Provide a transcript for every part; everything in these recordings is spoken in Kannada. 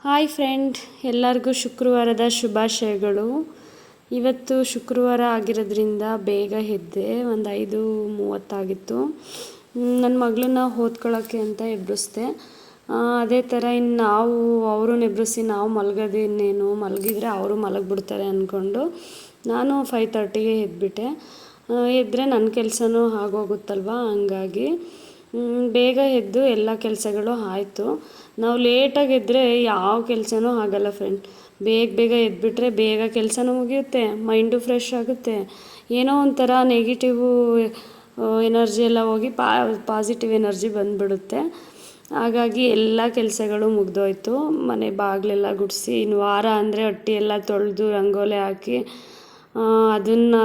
ಹಾಯ್ ಫ್ರೆಂಡ್, ಎಲ್ಲರಿಗೂ ಶುಕ್ರವಾರದ ಶುಭಾಶಯಗಳು. ಇವತ್ತು ಶುಕ್ರವಾರ ಆಗಿರೋದ್ರಿಂದ ಬೇಗ ಎದ್ದೆ. ಒಂದು 5:30 ನನ್ನ ಮಗಳನ್ನ ಓದ್ಕೊಳ್ಳೋಕ್ಕೆ ಅಂತ ಎಬ್ಬಿಸ್ದೆ. ಅದೇ ಥರ ಇನ್ನು ನಾವು ಅವ್ರನ್ನ ಎಬ್ಬಿಸಿ ನಾವು ಮಲಗೋದೇನೇನು, ಮಲಗಿದ್ರೆ ಅವರು ಮಲಗಿಬಿಡ್ತಾರೆ ಅಂದ್ಕೊಂಡು ನಾನು 5:30ಗೆ ಎದ್ಬಿಟ್ಟೆ. ಎದ್ದರೆ ನನ್ನ ಕೆಲಸನೂ ಆಗೋಗುತ್ತಲ್ವ, ಹಂಗಾಗಿ ಬೇಗ ಎದ್ದು ಎಲ್ಲ ಕೆಲಸಗಳು ಆಯಿತು. ನಾವು ಲೇಟಾಗಿ ಎದ್ದರೆ ಯಾವ ಕೆಲಸನೂ ಆಗಲ್ಲ ಫ್ರೆಂಡ್. ಬೇಗ ಎದ್ಬಿಟ್ರೆ ಬೇಗ ಕೆಲಸನೂ ಮುಗಿಯುತ್ತೆ, ಮೈಂಡು ಫ್ರೆಶ್ ಆಗುತ್ತೆ, ಏನೋ ಒಂಥರ ನೆಗೆಟಿವು ಎನರ್ಜಿ ಎಲ್ಲ ಹೋಗಿ ಪಾಸಿಟಿವ್ ಎನರ್ಜಿ ಬಂದುಬಿಡುತ್ತೆ. ಹಾಗಾಗಿ ಎಲ್ಲ ಕೆಲಸಗಳು ಮುಗಿದೋಯ್ತು. ಮನೆ ಬಾಗಿಲೆಲ್ಲ ಗುಡಿಸಿ, ಇನ್ನು ವಾರ ಅಂದರೆ ಅಟ್ಟಿ ಎಲ್ಲ ತೊಳೆದು ರಂಗೋಲಿ ಹಾಕಿ ಅದನ್ನು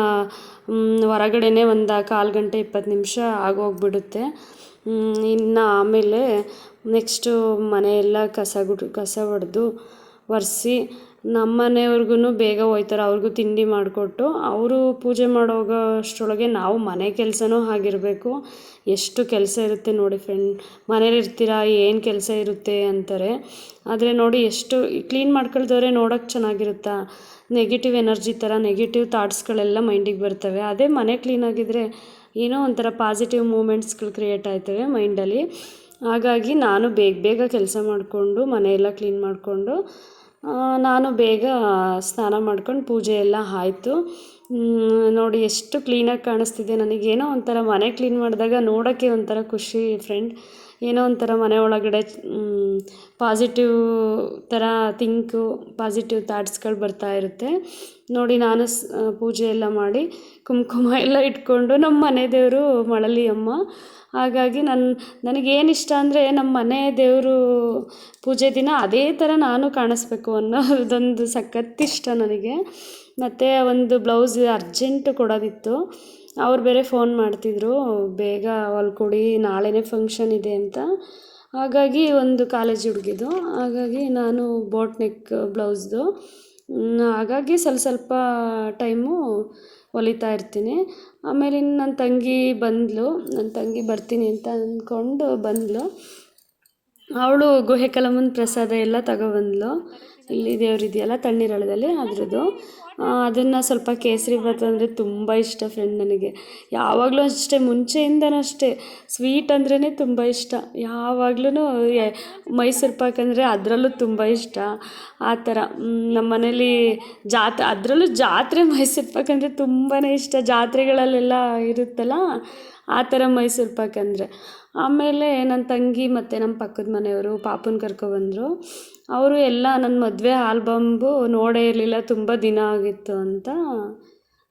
ಹೊರಗಡೆನೇ ಒಂದು 1/4 ಗಂಟೆ 20 ನಿಮಿಷ ಆಗೋಗ್ಬಿಡುತ್ತೆ. ಇನ್ನು ಆಮೇಲೆ ನೆಕ್ಸ್ಟು ಮನೆಯೆಲ್ಲ ಕಸ ಹೊಡೆದು ಒರೆಸಿ ನಮ್ಮ ಮನೆಯವ್ರಿಗೂ ಬೇಗ ಹೋಯ್ತಾರೆ. ಅವ್ರಿಗೂ ತಿಂಡಿ ಮಾಡಿಕೊಟ್ಟು ಅವರು ಪೂಜೆ ಮಾಡೋಗೋ ಅಷ್ಟರೊಳಗೆ ನಾವು ಮನೆ ಕೆಲಸನೂ ಆಗಿರಬೇಕು. ಎಷ್ಟು ಕೆಲಸ ಇರುತ್ತೆ ನೋಡಿ ಫ್ರೆಂಡ್. ಮನೇಲಿರ್ತೀರಾ ಏನು ಕೆಲಸ ಇರುತ್ತೆ ಅಂತಾರೆ, ಆದರೆ ನೋಡಿ ಎಷ್ಟು ಕ್ಲೀನ್ ಮಾಡ್ಕೊಳ್ದವ್ರೆ ನೋಡೋಕ್ಕೆ ಚೆನ್ನಾಗಿರುತ್ತಾ. ನೆಗೆಟಿವ್ ಎನರ್ಜಿ ಥರ ನೆಗೆಟಿವ್ ಥಾಟ್ಸ್ಗಳೆಲ್ಲ ಮೈಂಡಿಗೆ ಬರ್ತವೆ. ಅದೇ ಮನೆ ಕ್ಲೀನಾಗಿದ್ದರೆ ಏನೋ ಒಂಥರ ಪಾಸಿಟಿವ್ ಮೂಮೆಂಟ್ಸ್ಗಳು ಕ್ರಿಯೇಟ್ ಆಯ್ತವೆ ಮೈಂಡಲ್ಲಿ. ಹಾಗಾಗಿ ನಾನು ಬೇಗ ಕೆಲಸ ಮಾಡಿಕೊಂಡು ಮನೆಯೆಲ್ಲ ಕ್ಲೀನ್ ಮಾಡಿಕೊಂಡು ನಾನು ಬೇಗ ಸ್ನಾನ ಮಾಡ್ಕೊಂಡು ಪೂಜೆ ಎಲ್ಲ ಆಯಿತು. ನೋಡಿ ಎಷ್ಟು ಕ್ಲೀನಾಗಿ ಕಾಣಿಸ್ತಿದೆ. ನನಗೇನೋ ಒಂಥರ ಮನೆ ಕ್ಲೀನ್ ಮಾಡಿದಾಗ ನೋಡೋಕ್ಕೆ ಒಂಥರ ಖುಷಿ ಫ್ರೆಂಡ್. ಏನೋ ಒಂಥರ ಮನೆ ಒಳಗಡೆ ಪಾಸಿಟಿವ್ ಥರ ಪಾಸಿಟಿವ್ ಥಾಟ್ಸ್ಗಳು ಬರ್ತಾ ಇರುತ್ತೆ ನೋಡಿ. ನಾನು ಪೂಜೆ ಎಲ್ಲ ಮಾಡಿ ಕುಂಕುಮ ಎಲ್ಲ ಇಟ್ಕೊಂಡು, ನಮ್ಮ ಮನೆ ದೇವರು ಮಳಲಿ ಅಮ್ಮ, ಹಾಗಾಗಿ ನನಗೇನಿಷ್ಟ ಅಂದರೆ ನಮ್ಮ ಮನೆ ದೇವರು ಪೂಜೆ ದಿನ ಅದೇ ಥರ ನಾನು ಕಾಣಿಸ್ಬೇಕು ಅನ್ನೋದೊಂದು ಸಖತ್ ಇಷ್ಟ ನನಗೆ. ಮತ್ತು ಒಂದು ಬ್ಲೌಸ್ ಅರ್ಜೆಂಟ್ ಕೊಡೋದಿತ್ತು. ಅವ್ರು ಬೇರೆ ಫೋನ್ ಮಾಡ್ತಿದ್ರು, ಬೇಗ ಹೊಲ್ಕೊಡಿ ನಾಳೆನೇ ಫಂಕ್ಷನ್ ಇದೆ ಅಂತ. ಹಾಗಾಗಿ ಒಂದು ಕಾಲೇಜ್ ಹುಡುಗಿದು, ಹಾಗಾಗಿ ನಾನು ಬೋಟ್ ನೆಕ್ ಬ್ಲೌಸ್ದು, ಹಾಗಾಗಿ ಸ್ವಲ್ಪ ಟೈಮು ಹೊಲಿತಾ ಇರ್ತೀನಿ. ಆಮೇಲೆ ಇನ್ನು ನನ್ನ ತಂಗಿ ಬರ್ತೀನಿ ಅಂತ ಅಂದ್ಕೊಂಡು ಬಂದಳು. ಅವಳು ಗುಹೆ ಕಲಮನ್ ಪ್ರಸಾದ ಎಲ್ಲ ತಗೊಬಂದ್ಲು. ಇಲ್ಲಿ ದೇವರಿದೆಯಲ್ಲ ತಣ್ಣೀರಳದಲ್ಲಿ, ಅದ್ರದ್ದು. ಅದನ್ನು ಸ್ವಲ್ಪ ಕೇಸರಿ ಭಾತ್ ಅಂದರೆ ತುಂಬ ಇಷ್ಟ ಫ್ರೆಂಡ್ ನನಗೆ. ಯಾವಾಗಲೂ ಅಷ್ಟೇ, ಮುಂಚೆಯಿಂದನೂ ಅಷ್ಟೇ ಸ್ವೀಟ್ ಅಂದ್ರೇ ತುಂಬ ಇಷ್ಟ. ಯಾವಾಗ್ಲೂ ಮೈಸೂರು ಪಾಕ್ ಅಂದರೆ ಅದರಲ್ಲೂ ತುಂಬ ಇಷ್ಟ. ಆ ಥರ ನಮ್ಮ ಮನೇಲಿ ಅದರಲ್ಲೂ ಜಾತ್ರೆ ಮೈಸೂರು ಪಾಕ್ ಅಂದರೆ ತುಂಬಾ ಇಷ್ಟ. ಜಾತ್ರೆಗಳಲ್ಲೆಲ್ಲ ಇರುತ್ತಲ್ಲ, ಆ ಥರ ಮೈಸೂರು ಪಾಕ್ ಅಂದರೆ. ಆಮೇಲೆ ನನ್ನ ತಂಗಿ ಮತ್ತು ನಮ್ಮ ಪಕ್ಕದ ಮನೆಯವರು ಪಾಪನ ಕರ್ಕೊಬಂದರು. ಅವರು ಎಲ್ಲ ನನ್ನ ಮದುವೆ ಆಲ್ಬಂಬು ನೋಡೇ ಇರಲಿಲ್ಲ, ತುಂಬ ದಿನ ಆಗಿತ್ತು ಅಂತ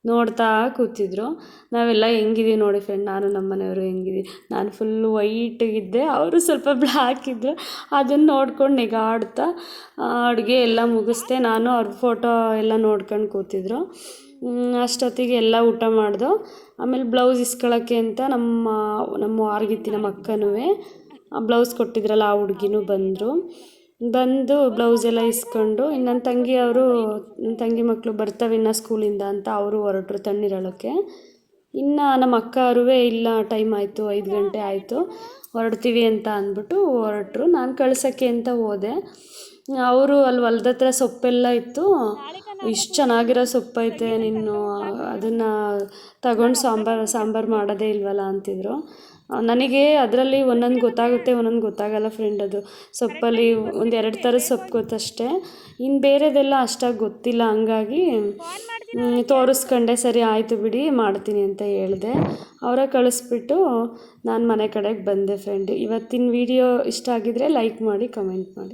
ನೋಡ್ತಾ ಕೂತಿದ್ರು. ನಾವೆಲ್ಲ ಹೆಂಗಿದ್ದೀವಿ ನೋಡಿ ಫ್ರೆಂಡ್, ನಾನು ನಮ್ಮ ಮನೆಯವರು ಹೆಂಗಿದ್ದೀವಿ. ನಾನು ಫುಲ್ಲು ವೈಟಾಗಿದ್ದೆ, ಅವರು ಸ್ವಲ್ಪ ಬ್ಲ್ಯಾಕ್ ಇದ್ದರು. ಅದನ್ನು ನೋಡ್ಕೊಂಡು ನೆಗಾಡ್ತಾ ಅಡುಗೆ ಎಲ್ಲ ಮುಗಿಸ್ದೆ. ನಾನು ಅವ್ರ ಫೋಟೋ ಎಲ್ಲ ನೋಡ್ಕೊಂಡು ಕೂತಿದ್ರು. ಅಷ್ಟೊತ್ತಿಗೆ ಎಲ್ಲ ಊಟ ಮಾಡ್ದು. ಆಮೇಲೆ ಬ್ಲೌಸ್ ಇಸ್ಕೊಳ್ಳೋಕ್ಕೆ ಅಂತ ನಮ್ಮ ವಾರ್ಗಿತ್ತಿ ನಮ್ಮ ಅಕ್ಕನೂ ಬ್ಲೌಸ್ ಕೊಟ್ಟಿದ್ರಲ್ಲ ಆ ಹುಡುಗಿನೂ ಬಂದು ಬ್ಲೌಸ್ ಎಲ್ಲ ಇಸ್ಕೊಂಡು, ಇನ್ನು ನನ್ನ ತಂಗಿ ಮಕ್ಕಳು ಬರ್ತವೆ ಇನ್ನು ಸ್ಕೂಲಿಂದ ಅಂತ ಅವರು ಹೊರಟರು ತಣ್ಣೀರಳಕ್ಕೆ. ಇನ್ನು ನಮ್ಮ ಅಕ್ಕ ಅವರೂ ಇಲ್ಲ ಟೈಮ್ ಆಯಿತು, 5 ಗಂಟೆ ಆಯಿತು, ಹೊರಡ್ತೀವಿ ಅಂತ ಅಂದ್ಬಿಟ್ಟು ಹೊರಟರು. ನಾನು ಕಳ್ಸೋಕ್ಕೆ ಅಂತ ಹೋದೆ. ಅವರು ಅಲ್ಲಿ ಹೊಲ್ದ ಹತ್ರ ಸೊಪ್ಪೆಲ್ಲ ಇತ್ತು. ಇಷ್ಟು ಚೆನ್ನಾಗಿರೋ ಸೊಪ್ಪೈತೆ, ನೀನು ಅದನ್ನು ತಗೊಂಡು ಸಾಂಬಾರು ಮಾಡೋದೇ ಇಲ್ವಲ್ಲ ಅಂತಿದ್ರು. ನನಗೆ ಅದರಲ್ಲಿ ಒಂದೊಂದು ಗೊತ್ತಾಗುತ್ತೆ, ಒಂದೊಂದು ಗೊತ್ತಾಗಲ್ಲ ಫ್ರೆಂಡ್. ಅದು ಸೊಪ್ಪಲ್ಲಿ 1-2 ಥರದ ಸೊಪ್ಪು ಗೊತ್ತಷ್ಟೇ, ಇನ್ನು ಬೇರೆದೆಲ್ಲ ಅಷ್ಟಾಗಿ ಗೊತ್ತಿಲ್ಲ. ಹಂಗಾಗಿ ತೋರಿಸ್ಕೊಂಡೆ, ಸರಿ ಆಯಿತು ಬಿಡಿ ಮಾಡ್ತೀನಿ ಅಂತ ಹೇಳಿದೆ. ಅವರ ಕಳಿಸ್ಬಿಟ್ಟು ನಾನು ಮನೆ ಕಡೆಗೆ ಬಂದೆ ಫ್ರೆಂಡ್. ಇವತ್ತಿನ ವಿಡಿಯೋ ಇಷ್ಟ ಆಗಿದ್ರೆ ಲೈಕ್ ಮಾಡಿ, ಕಮೆಂಟ್ ಮಾಡಿ.